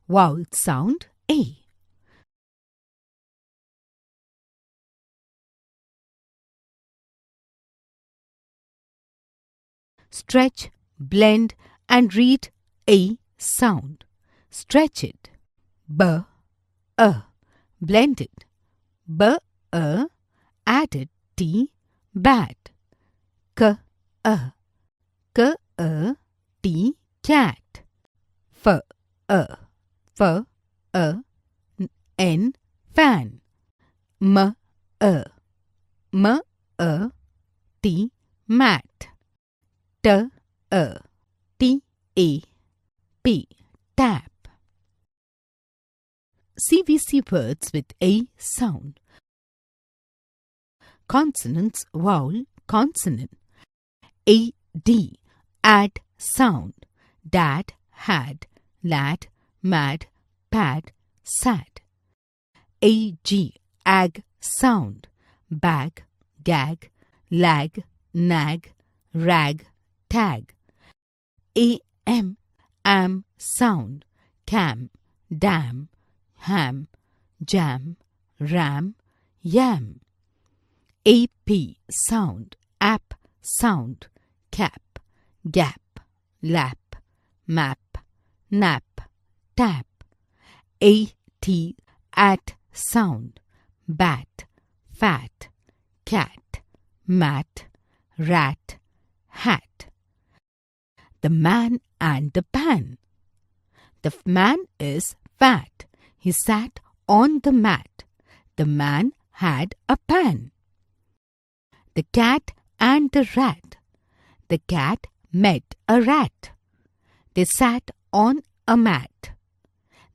Vowel sound A. Stretch, blend and read A sound. Stretch it. B, blend it. B, added T, bat. K, T, cat. F, N, fan. M, T, mat. T, P, tap. CVC words with A sound. Consonants, vowel, consonant. AD, add sound. Dad, had, lad, mad, pad, sad. AG, ag sound. Bag, gag, lag, nag, rag, tag. AM, am sound. Cam, dam, ham, jam, ram, yam. AP sound. App sound. Cap, gap, lap, map, nap, tap. AT, at sound. Bat, fat, cat, mat, rat, hat. The man and the pan. The man is fat. He sat on the mat. The man had a pan. The cat and the rat. The cat met a rat. They sat on a mat.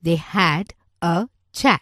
They had a chat.